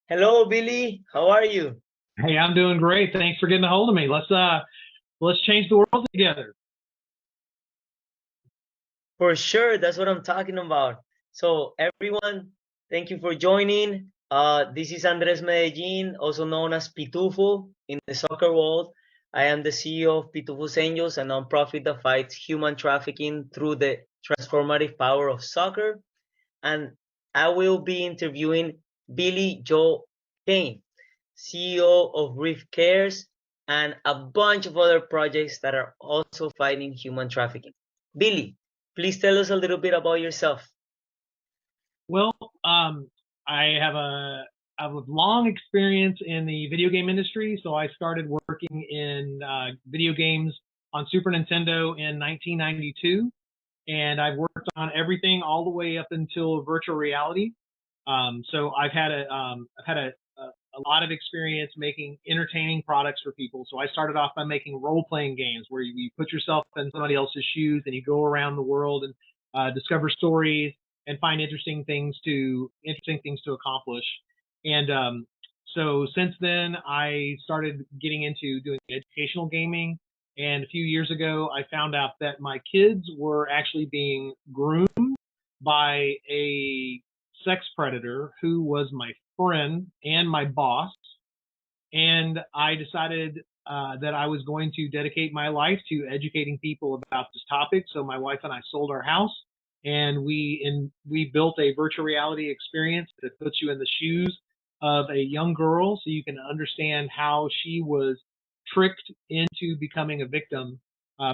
Hello, Billy. How are you? Hey, I'm doing great. Thanks for getting a hold of me. Let's change the world together. For sure, that's what I'm talking about. So, everyone, thank you for joining. This is Andres Medellin, also known as Pitufo in the soccer world. I am the CEO of Pitufos Angels, a nonprofit that fights human trafficking through the transformative power of soccer. And I will be interviewing Billy Joe Cain, CEO of Reef Cares, and a bunch of other projects that are also fighting human trafficking. Billy, please tell us a little bit about yourself. Well, um, I have a long experience in the video game industry. So I started working in video games on Super Nintendo in 1992, and I've worked on everything all the way up until virtual reality. So I've had a lot of experience making entertaining products for people. So I started off by making role-playing games where you put yourself in somebody else's shoes and you go around the world and discover stories and find interesting things to accomplish. And so since then, I started getting into doing educational gaming. And a few years ago, I found out that my kids were actually being groomed by a sex predator who was my friend and my boss. And I decided that I was going to dedicate my life to educating people about this topic. So my wife and I sold our house, and we built a virtual reality experience that puts you in the shoes of a young girl, so you can understand how she was tricked into becoming a victim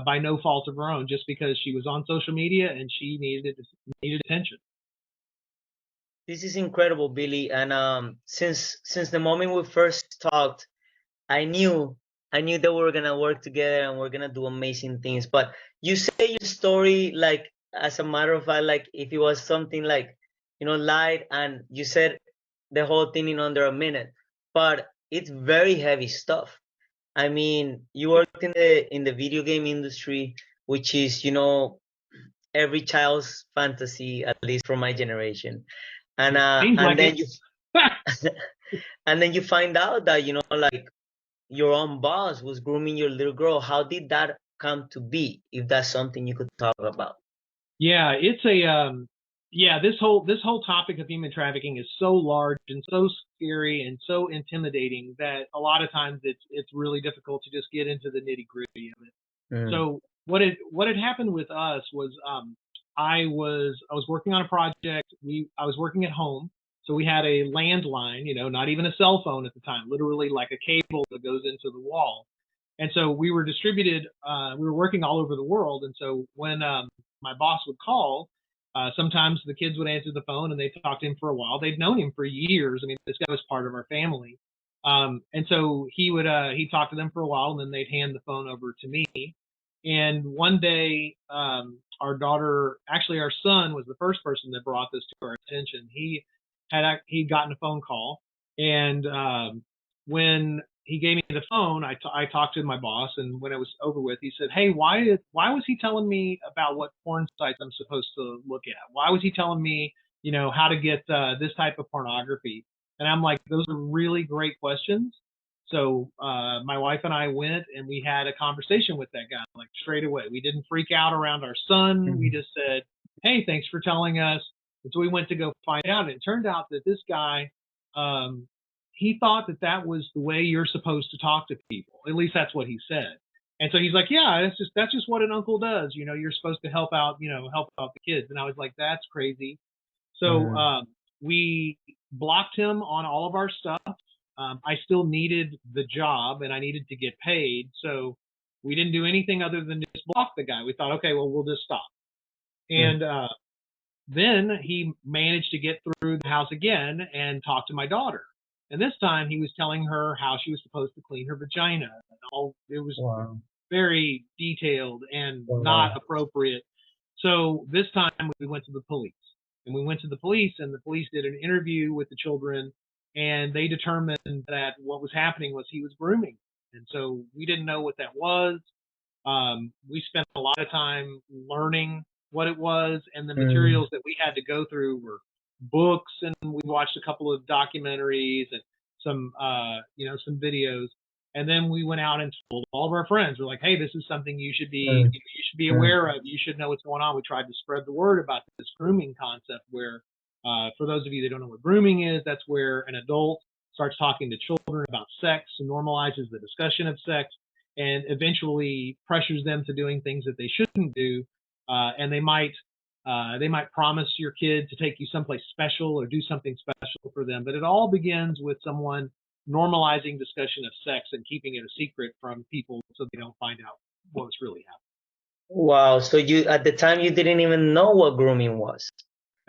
by no fault of her own, just because she was on social media and she needed attention. This is incredible, Billy. And since the moment we first talked, I knew I knew that we were gonna work together and we're gonna do amazing things. But you say your story like as a matter of fact, like if it was something like light, and you said the whole thing in under a minute. But it's very heavy stuff. I mean, you worked in the video game industry, which is every child's fantasy, at least from my generation. And It uh, seems and like then it. you and then you find out that like your own boss was grooming your little girl. How did that come to be? If that's something you could talk about. Yeah, it's a yeah, this whole topic of human trafficking is so large and so scary and so intimidating that a lot of times it's really difficult to just get into the nitty-gritty of it. Mm. So what had happened with us was I was working on a project. I was working at home, so we had a landline, not even a cell phone at the time, literally like a cable that goes into the wall. And so we were distributed. We were working all over the world, and so when my boss would call, sometimes the kids would answer the phone and they'd talk to him for a while. They'd known him for years. I mean, this guy was part of our family. And so he'd talk to them for a while, and then they'd hand the phone over to me. And one day, our son was the first person that brought this to our attention. He'd gotten a phone call, and when he gave me the phone, I talked to my boss, and when it was over with, he said, "Hey, why was he telling me about what porn sites I'm supposed to look at? Why was he telling me, how to get this type of pornography?" And I'm like, "Those are really great questions." So my wife and I went and we had a conversation with that guy, like straight away. We didn't freak out around our son. We Mhm. just said, "Hey, thanks for telling us." And so we went to go find out. And it turned out that this guy, um, he thought that that was the way you're supposed to talk to people. At least that's what he said. And so he's like, "Yeah, that's just what an uncle does. You're supposed to help out the kids." And I was like, "That's crazy." So Mhm. we blocked him on all of our stuff. I still needed the job and I needed to get paid. So we didn't do anything other than just block the guy. We thought, okay, well, we'll just stop. Mhm. And then he managed to get through the house again and talk to my daughter. And this time he was telling her how she was supposed to clean her vagina. And all it was Wow. very detailed and not Wow. appropriate. So this time we went to the police. And we went to the police, and the police did an interview with the children, and they determined that what was happening was he was grooming. And so we didn't know what that was. We spent a lot of time learning what it was, and the Mm. materials that we had to go through were books, and we watched a couple of documentaries and some some videos. And then we went out and told all of our friends. We're like, hey, this is something you should be Mm, you should be mm, aware of. You should know what's going on. We tried to spread the word about this grooming concept where, for those of you that don't know what grooming is, that's where an adult starts talking to children about sex and normalizes the discussion of sex and eventually pressures them to doing things that they shouldn't do. And they might promise your kid to take you someplace special or do something special for them. But it all begins with someone normalizing discussion of sex and keeping it a secret from people so they don't find out what's really happening. wow. So you at the time you didn't even know what grooming was.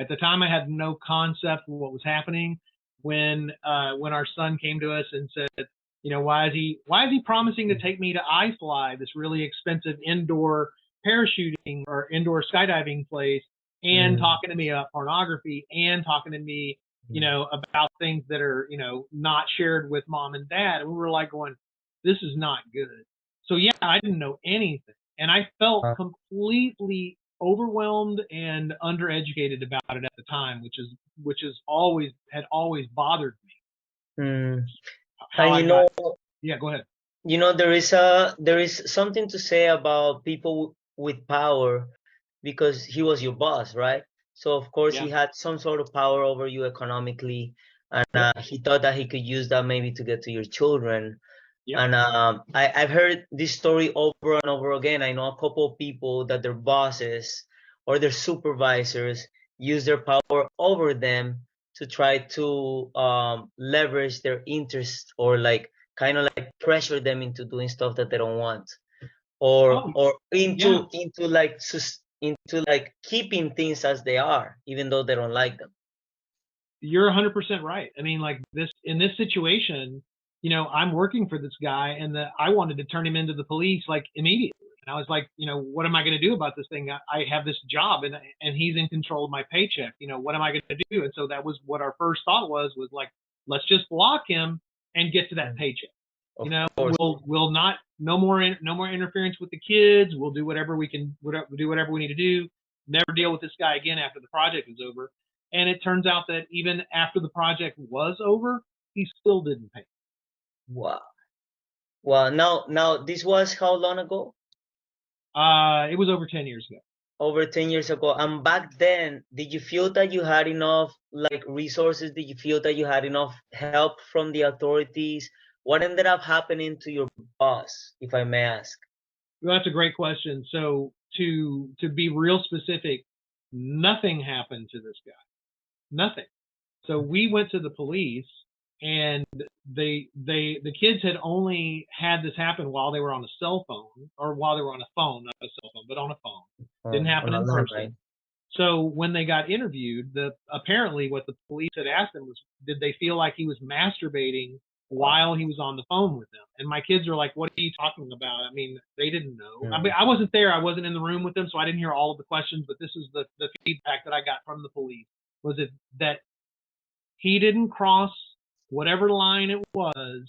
At the time, I had no concept of what was happening. When our son came to us and said, why is he promising to take me to iFly, this really expensive indoor parachuting or indoor skydiving place, and Mm, talking to me about pornography and talking to me, about things that are, not shared with mom and dad. And we were like going, this is not good. So yeah, I didn't know anything. And I felt uh, completely overwhelmed and undereducated about it at the time, which is always bothered me. mm. How And I got Yeah, go ahead. there is something to say about people with power because he was your boss, right? So of course Yeah. he had some sort of power over you economically, and Yep. he thought that he could use that maybe to get to your children. Yep. And I've heard this story over and over again. I know a couple of people that their bosses or their supervisors use their power over them to try to leverage their interest or like kind of like pressure them into doing stuff that they don't want Oh, or yeah. into like into like keeping things as they are even though they don't like them. You're 100% right. I mean, like in this situation, I'm working for this guy, and I wanted to turn him into the police like immediately. And I was like, what am I going to do about this thing? I have this job, and he's in control of my paycheck. What am I going to do? And so that was what our first thought was like, let's just block him and get to that paycheck. Of course. We'll not no more interference with the kids. We'll do whatever we can, do whatever we need to do. Never deal with this guy again after the project is over. And it turns out that even after the project was over, he still didn't pay. Wow. Well, now this was how long ago? It was over 10 years ago. Over 10 years ago. And back then, did you feel that you had enough like resources? Did you feel that you had enough help from the authorities? What ended up happening to your boss, if I may ask? Well, that's a great question. So to be real specific, nothing happened to this guy. Nothing. So we went to the police, and the kids had only had this happen while they were on a cell phone, or while they were on a phone, not a cell phone, but on a phone. Didn't happen On a in person. landline. So when they got interviewed, apparently what the police had asked them was, did they feel like he was masturbating while he was on the phone with them? And my kids are like, what are you talking about? I mean, they didn't know. I mean, I wasn't there. I wasn't in the room with them, so I didn't hear all of the questions. But this is the feedback that I got from the police, was that he didn't cross whatever line it was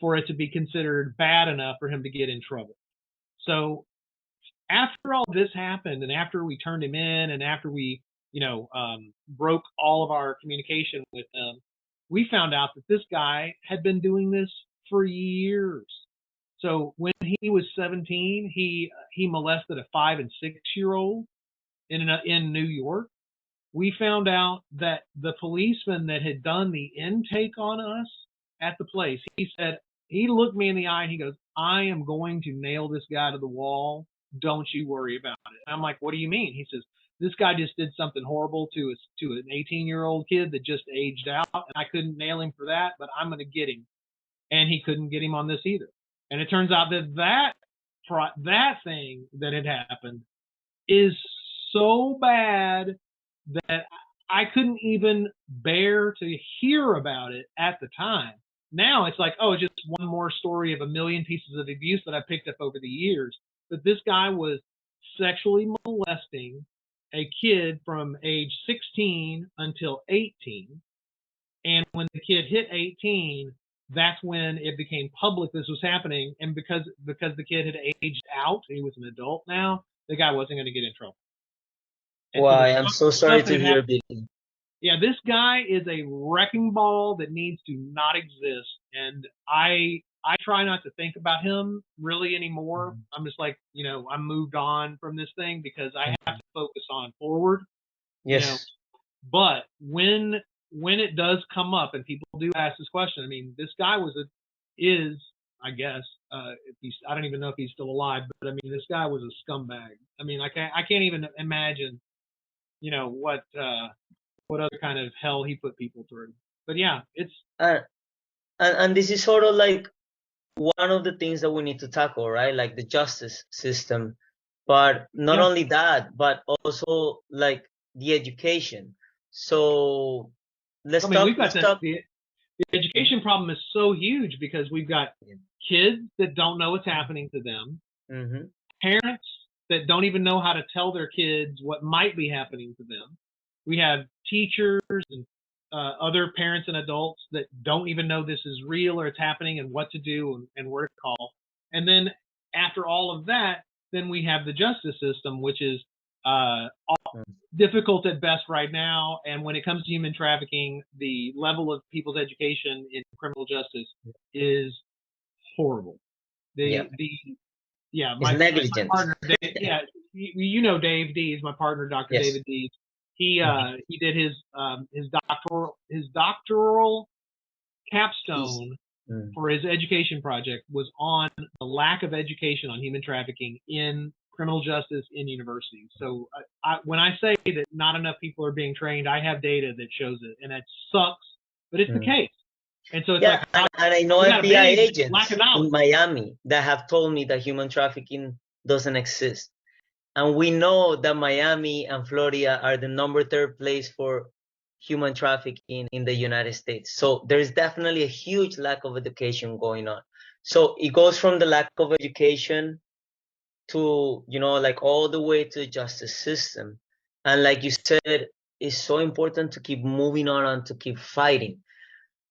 for it to be considered bad enough for him to get in trouble. So after all this happened, and after we turned him in, and after we, broke all of our communication with him, we found out that this guy had been doing this for years. So when he was 17, he molested a 5 and 6 year old in New York. We found out that the policeman that had done the intake on us at the place, he looked me in the eye and he goes, I am going to nail this guy to the wall. Don't you worry about it. And I'm like, what do you mean? He says, this guy just did something horrible to an 18-year-old kid that just aged out, and I couldn't nail him for that, but I'm going to get him. And he couldn't get him on this either. And it turns out that thing that had happened is so bad that I couldn't even bear to hear about it at the time. Now it's like, oh, it's just one more story of a million pieces of abuse that I picked up over the years. But this guy was sexually molesting a kid from age 16 until 18. And when the kid hit 18, that's when it became public this was happening. And because the kid had aged out, he was an adult now, the guy wasn't going to get in trouble. And so Why, I'm so sorry stuff that to had hear, happened, Billy. Yeah, this guy is a wrecking ball that needs to not exist, and I try not to think about him really anymore. I'm just like, I'm moved on from this thing because I have to focus on forward, you know. Yes. But when it does come up and people do ask this question, I mean, this guy is, I guess, if he's, I don't even know if he's still alive, but I mean, this guy was a scumbag. I mean, I can't even imagine, what other kind of hell he put people through. But yeah, it's And, and this is sort of like one of the things that we need to tackle, right? Like the justice system. But not yeah. only that, but also like the education. So I mean, we've got let's talk. the education problem is so huge because we've got kids that don't know what's happening to them, Mm-hmm. parents that don't even know how to tell their kids what might be happening to them. We have teachers and other parents and adults that don't even know this is real or it's happening and what to do and where to call. And then after all of that, then we have the justice system, which is difficult at best right now. And when it comes to human trafficking, the level of people's education in criminal justice is horrible. Yeah. Yeah, It's my negligent. partner, Dave, yeah, you know Dave Dees, my partner, Dr. Yes. David Dees. He did his doctoral capstone for his education project was on the lack of education on human trafficking in criminal justice in universities. So when I say that not enough people are being trained, I have data that shows it, and that sucks, but it's the case. And so it's Yeah, like and I know we got a FBI big lack agents of in knowledge. Miami that have told me that human trafficking doesn't exist. And we know that Miami and Florida are the number third place for human trafficking in the United States. So there's definitely a huge lack of education going on. So it goes from the lack of education to, like all the way to the justice system. And like you said, it's so important to keep moving on and to keep fighting.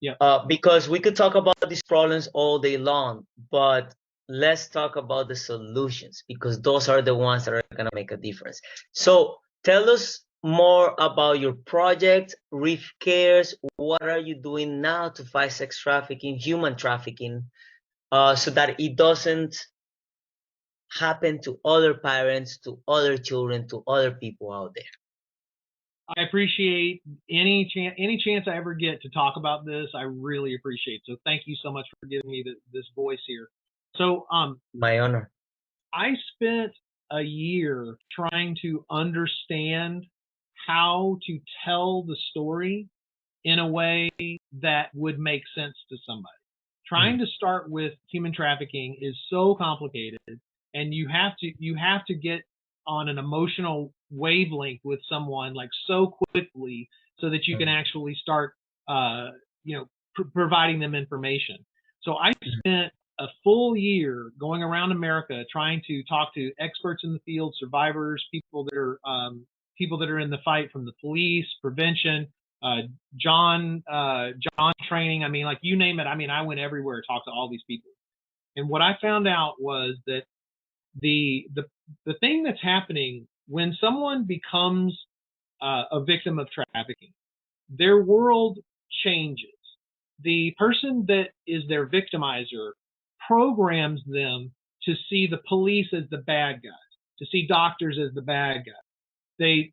Yeah. Because we could talk about these problems all day long, but let's talk about the solutions because those are the ones that are going to make a difference. So tell us more about your project, Reef Cares. What are you doing now to fight sex trafficking, human trafficking, so that it doesn't happen to other parents, to other children, to other people out there? I appreciate any chance I ever get to talk about this. I really appreciate it. So thank you so much for giving me this voice here. So My honor. I spent a year trying to understand how to tell the story in a way that would make sense to somebody. Trying to start with human trafficking is so complicated, and you have to get on an emotional wavelength with someone like so quickly so that you can actually start providing them information. So I spent a full year going around America trying to talk to experts in the field, survivors, people that are in the fight, from the police, prevention, John training. I mean, like, you name it. I mean, I went everywhere to talk to all these people. And what I found out was that the thing that's happening when someone becomes a victim of trafficking, their world changes. The person that is their victimizer programs them to see the police as the bad guys, to see doctors as the bad guys.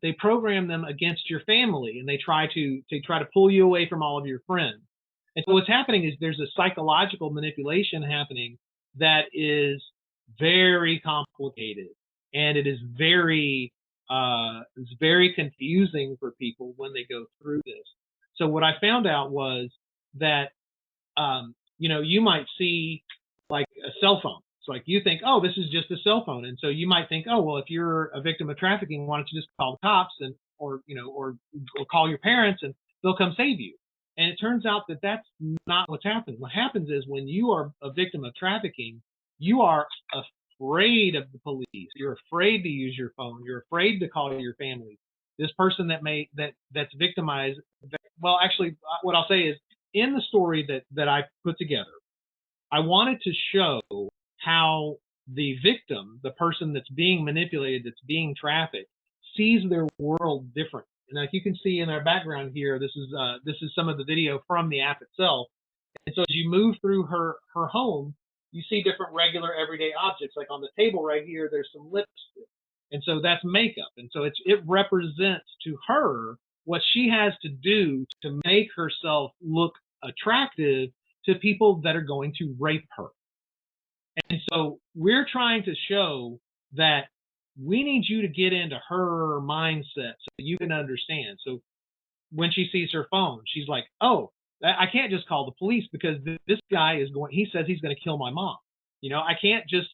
They program them against your family, and they try to pull you away from all of your friends. And so what's happening is there's a psychological manipulation happening that is very complicated, and it is very confusing for people when they go through this. So what I found out was that you might see like a cell phone. It's like you think, oh, this is just a cell phone, and so you might think, oh, well, if you're a victim of trafficking, why don't you just call the cops or call your parents and they'll come save you. And it turns out that that's not what's happening. What happens is when you are a victim of trafficking, you are afraid of the police. You're afraid to use your phone. You're afraid to call your family. This person that's victimized. Well, actually, what I'll say is, in the story that I put together, I wanted to show how the victim, the person that's being manipulated, that's being trafficked, sees their world different And like you can see in our background here, this is some of the video from the app itself. And so as you move through her home, you see different regular everyday objects. Like on the table right here, there's some lipstick, and so that's makeup. And so it represents to her what she has to do to make herself look attractive to people that are going to rape her. And so we're trying to show that we need you to get into her mindset so you can understand. So when she sees her phone, she's like, oh, I can't just call the police because this guy is going, he says he's going to kill my mom. You know, I can't just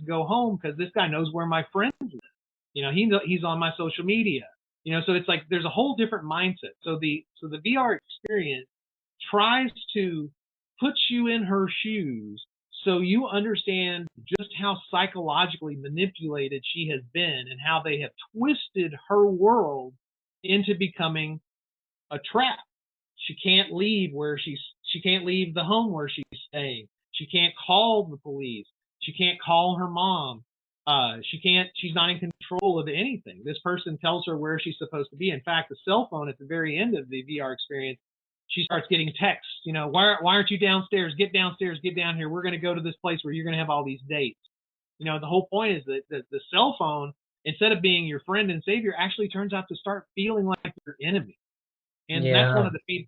go home because this guy knows where my friends live. You know, he's on my social media. You know, so it's like there's a whole different mindset. So the VR experience tries to put you in her shoes so you understand just how psychologically manipulated she has been and how they have twisted her world into becoming a trap. She can't leave she can't leave the home where she's staying. She can't call the police. She can't call her mom. She's not in control of anything. This person tells her where she's supposed to be. In fact, the cell phone at the very end of the VR experience, she starts getting texts, you know, why aren't you downstairs? Get downstairs, get down here. We're going to go to this place where you're going to have all these dates. You know, the whole point is that the cell phone, instead of being your friend and savior, actually turns out to start feeling like your enemy. And that's one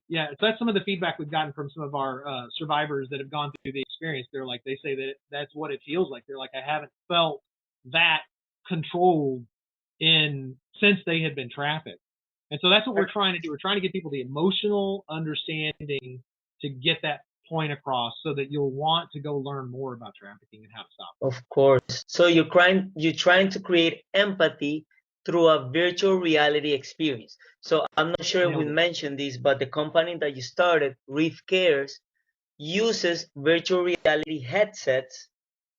Yeah. of the that's some of the feedback we've gotten from some of our survivors that have gone through the experience. They're like, they say that that's what it feels like. They're like, I haven't felt that controlled since they had been trafficked. And so that's what we're trying to do. We're trying to get people the emotional understanding to get that point across so that you'll want to go learn more about trafficking and how to stop it. Of course. So you're trying to create empathy through a virtual reality experience. So I'm not sure if we mentioned this, but the company that you started, Reef Cares, uses virtual reality headsets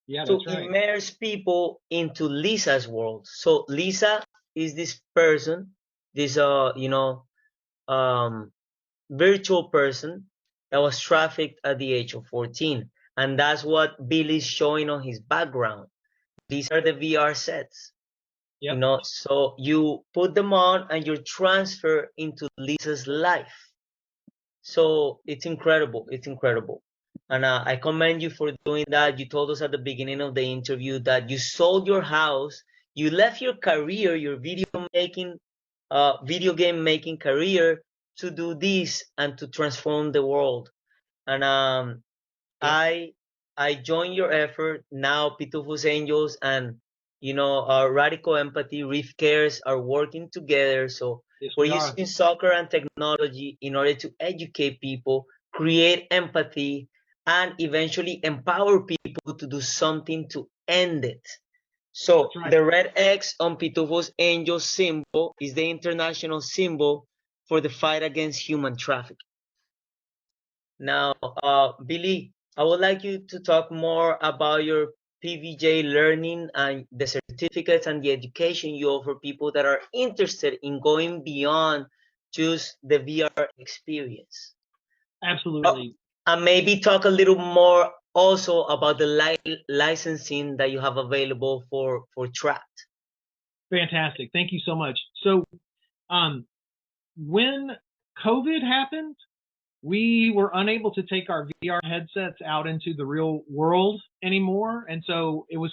to immerse people into Lisa's world. So Lisa is this person, this virtual person that was trafficked at the age of 14. And that's what Billy's showing on his background. These are the VR sets. Yep. You know, so you put them on and you're transferred into Lisa's life. So it's incredible. It's incredible. And I commend you for doing that. You told us at the beginning of the interview that you sold your house, you left your career, your video game making career to do this and to transform the world. And I join your effort now. Pitufos Angels and Radical Empathy, Reef Cares are working together. So we're using soccer and technology in order to educate people, create empathy, and eventually empower people to do something to end it. So the red X on Pitufos Angels symbol is the international symbol for the fight against human trafficking. Now, Billy, I would like you to talk more about your PVJ Learning and the certificates and the education you offer people that are interested in going beyond just the VR experience. Absolutely. And maybe talk a little more also about the licensing that you have available for Trapped. Fantastic. Thank you so much. So, when COVID happened, we were unable to take our VR headsets out into the real world anymore. And so it was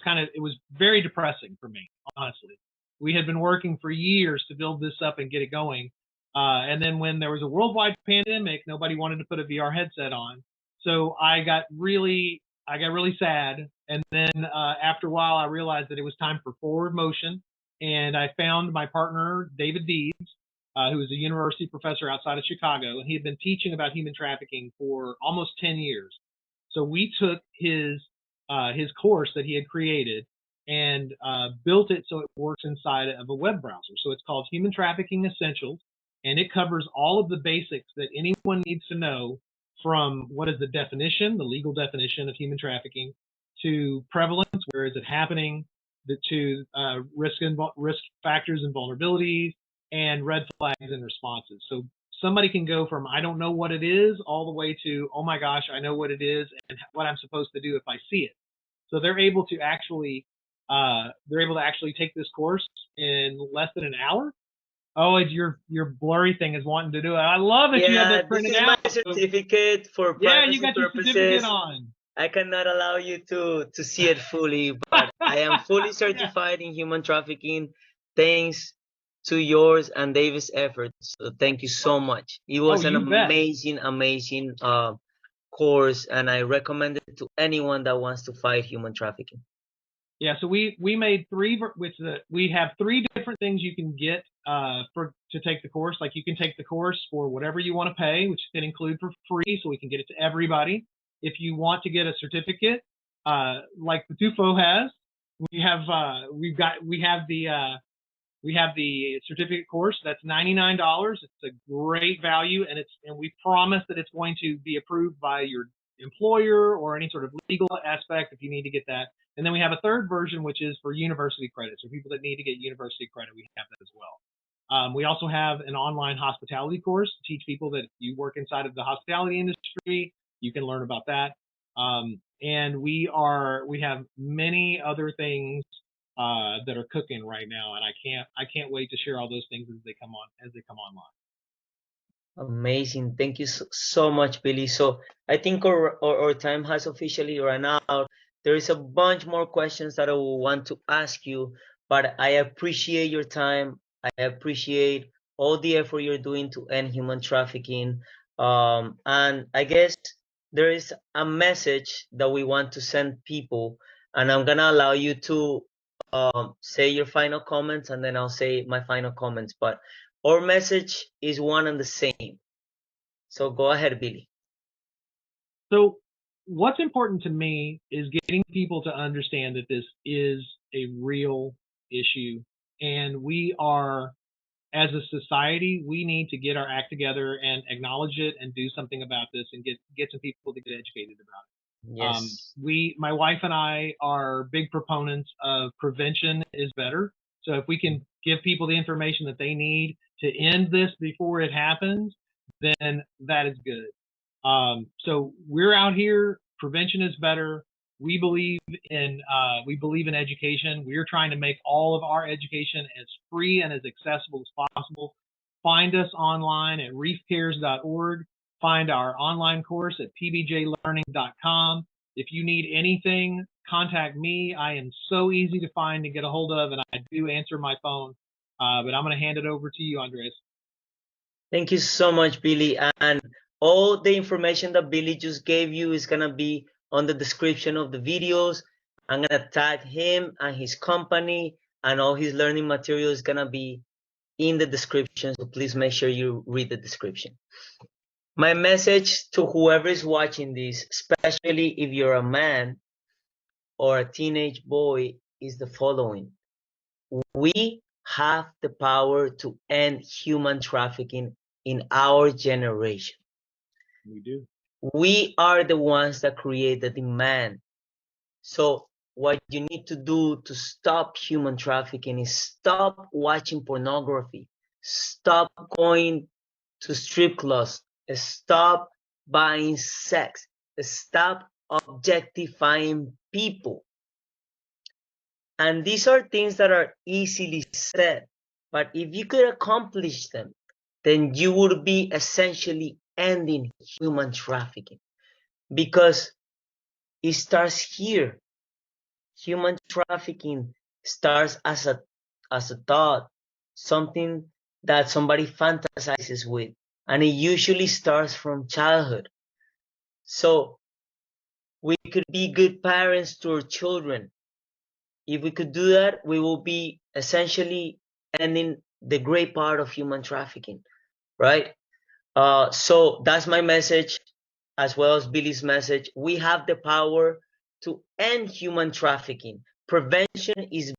very depressing for me, honestly. We had been working for years to build this up and get it going. And then when there was a worldwide pandemic, nobody wanted to put a VR headset on. So I got really sad. And then after a while, I realized that it was time for forward motion. And I found my partner, David Deeds, who was a university professor outside of Chicago, and he had been teaching about human trafficking for almost 10 years. So we took his course that he had created and built it so it works inside of a web browser. So it's called Human Trafficking Essentials, and it covers all of the basics that anyone needs to know, from what is the definition, the legal definition of human trafficking, to prevalence, where is it happening, to risk factors and vulnerabilities, and red flags and responses. So somebody can go from I don't know what it is all the way to oh my gosh, I know what it is and what I'm supposed to do if I see it. So they're able to actually take this course in less than an hour, Oh, it's your blurry thing is wanting to do it. I love that you have Yeah, that this printed is my out. certificate for Yeah, you privacy got your certificate purposes. on. I cannot allow you to see it fully, but I am fully Yeah. certified in human trafficking thanks to yours and David's efforts. So thank you so much. It Oh, was an you bet. amazing course, and I recommend it to anyone that wants to fight human trafficking. Yeah, so we made we have three different things you can get to take the course. Like you can take the course for whatever you want to pay, which can include for free, so we can get it to everybody. If you want to get a certificate, like the Tufo has, we have we have the certificate course. That's $99. It's a great value, and we promise that it's going to be approved by your employer or any sort of legal aspect if you need to get that. And then we have a third version, which is for university credits, or people that need to get university credit. We have that as well. We also have an online hospitality course to teach people that if you work inside of the hospitality industry, you can learn about that. And we have many other things that are cooking right now, and I can't wait to share all those things as they come online. Amazing. Thank you so much, Billy. So I think our time has officially run out. There is a bunch more questions that I will want to ask you, but I appreciate your time. I appreciate all the effort you're doing to end human trafficking. And I guess there is a message that we want to send people, and I'm gonna allow you to say your final comments, and then I'll say my final comments. But our message is one and the same. So go ahead, Billy. So what's important to me is getting people to understand that this is a real issue, and we are, as a society, we need to get our act together and acknowledge it and do something about this and get some people to get educated about it. Yes. My wife and I are big proponents of prevention is better. So if we can give people the information that they need to end this before it happens, then that is good. So we're out here. Prevention is better. We believe in education. We're trying to make all of our education as free and as accessible as possible. Find us online at reefcares.org. Find our online course at pvjlearning.com. If you need anything, contact me. I am so easy to find and get a hold of, and I do answer my phone. But I'm going to hand it over to you, Andres. Thank you so much, Billy. And all the information that Billy just gave you is going to be on the description of the videos. I'm going to tag him and his company, and all his learning material is going to be in the description. So please make sure you read the description. My message to whoever is watching this, especially if you're a man or a teenage boy, is the following. We have the power to end human trafficking in our generation. We do. We are the ones that create the demand. So what you need to do to stop human trafficking is stop watching pornography, stop going to strip clubs, stop buying sex, stop objectifying people. And these are things that are easily said, but if you could accomplish them, then you would be essentially ending human trafficking, because it starts here. Human trafficking starts as a thought, something that somebody fantasizes with, and it usually starts from childhood. So we could be good parents to our children. If we could do that, we will be essentially ending the great part of human trafficking, right? So that's my message, as well as Billy's message. We have the power to end human trafficking. Prevention is